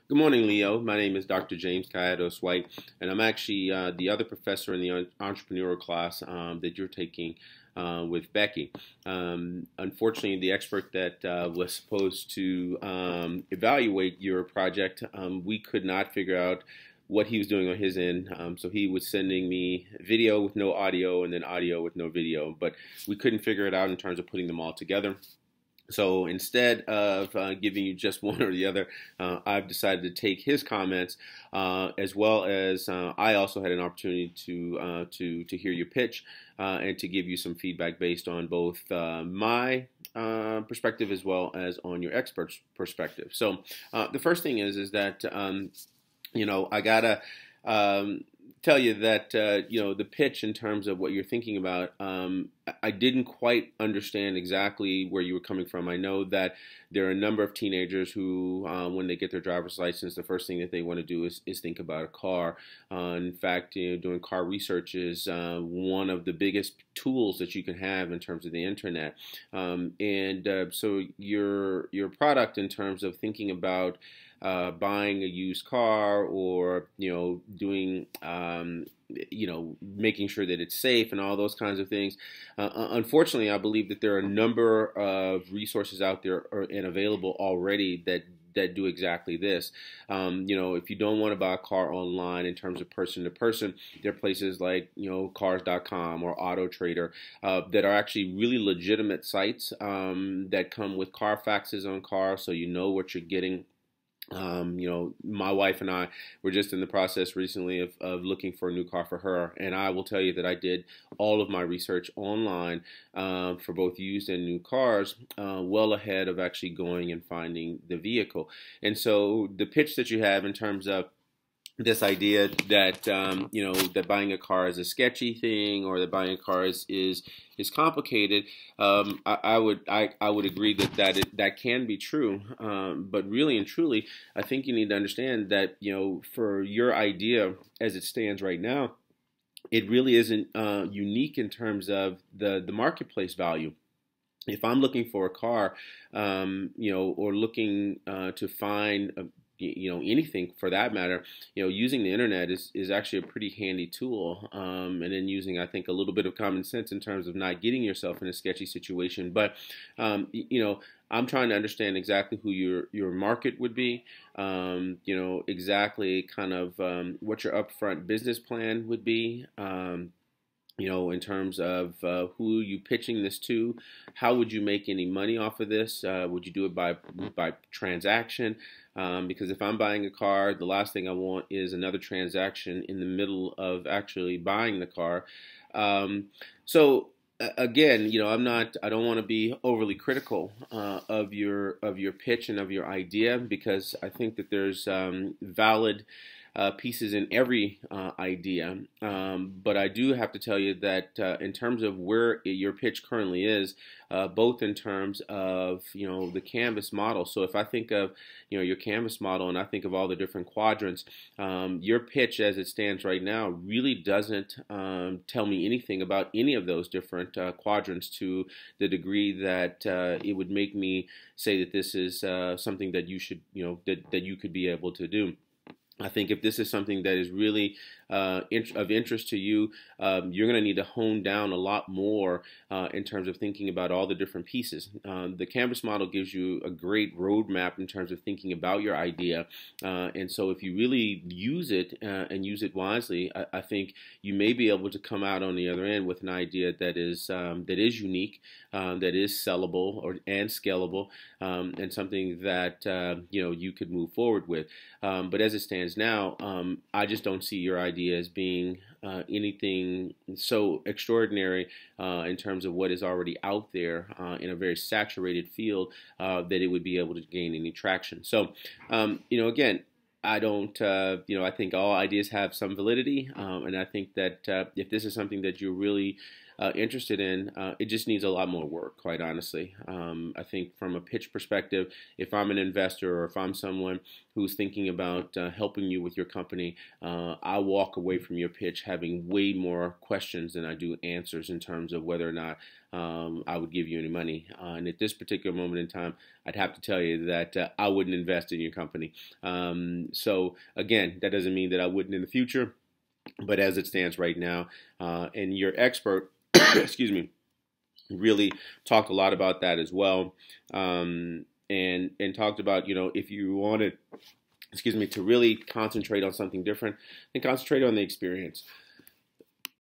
Good morning, Leo. My name is Dr. James Cayados White, and I'm actually the other professor in the entrepreneurial class that you're taking with Becky. Unfortunately, the expert that was supposed to evaluate your project, we could not figure out what he was doing on his end. So he was sending me video with no audio and then audio with no video, but we couldn't figure it out in terms of putting them all together. So instead of giving you just one or the other, I've decided to take his comments, as well as I also had an opportunity to hear your pitch and to give you some feedback based on both my perspective as well as on your expert's perspective. So the first thing is that I gotta tell you that the pitch in terms of what you're thinking about, I didn't quite understand exactly where you were coming from. I know that there are a number of teenagers who, when they get their driver's license, the first thing that they want to do is think about a car. In fact, doing car research is one of the biggest tools that you can have in terms of the internet. So your product in terms of thinking about buying a used car or doing making sure that it's safe and all those kinds of things. Unfortunately, I believe that there are a number of resources out there and available already that do exactly this. If you don't want to buy a car online in terms of person to person, there are places like Cars.com or Auto Trader that are actually really legitimate sites that come with Carfaxes on cars, so you know what you're getting. My wife and I were just in the process recently of looking for a new car for her, and I will tell you that I did all of my research online for both used and new cars well ahead of actually going and finding the vehicle. And so the pitch that you have in terms of this idea that that buying a car is a sketchy thing, or that buying a car is complicated. I would agree that can be true, but really and truly, I think you need to understand that for your idea as it stands right now, it really isn't unique in terms of the marketplace value. If I'm looking for a car, or looking to find anything for that matter, using the internet is actually a pretty handy tool, and then using, I think, a little bit of common sense in terms of not getting yourself in a sketchy situation. But I'm trying to understand exactly who your market would be, exactly kind of what your upfront business plan would be. In terms of who you pitching this to, how would you make any money off of this? Would you do it by transaction? Because if I'm buying a car, the last thing I want is another transaction in the middle of actually buying the car. Again, I don't want to be overly critical of your pitch and of your idea, because I think that there's valid pieces in every idea. But I do have to tell you that in terms of where your pitch currently is, both in terms of the Canvas model. So if I think of your Canvas model and I think of all the different quadrants, your pitch as it stands right now really doesn't tell me anything about any of those different quadrants to the degree that it would make me say that this is something that you should that you could be able to do. I think if this is something that is really of interest to you, you're going to need to hone down a lot more in terms of thinking about all the different pieces. The Canvas model gives you a great roadmap in terms of thinking about your idea, and so if you really use it and use it wisely, I think you may be able to come out on the other end with an idea that is unique, that is sellable and scalable, and something that you could move forward with. But as it stands now, I just don't see your idea as being anything so extraordinary in terms of what is already out there in a very saturated field that it would be able to gain any traction. So, again, I don't, I think all ideas have some validity, and I think that if this is something that you're really interested in. It just needs a lot more work, quite honestly. I think from a pitch perspective, if I'm an investor or if I'm someone who's thinking about helping you with your company, I walk away from your pitch having way more questions than I do answers in terms of whether or not I would give you any money. And at this particular moment in time, I'd have to tell you that I wouldn't invest in your company. So again, that doesn't mean that I wouldn't in the future, but as it stands right now, and your expert, excuse me, really talked a lot about that as well, and talked about, if you wanted, excuse me, to really concentrate on something different, then concentrate on the experience.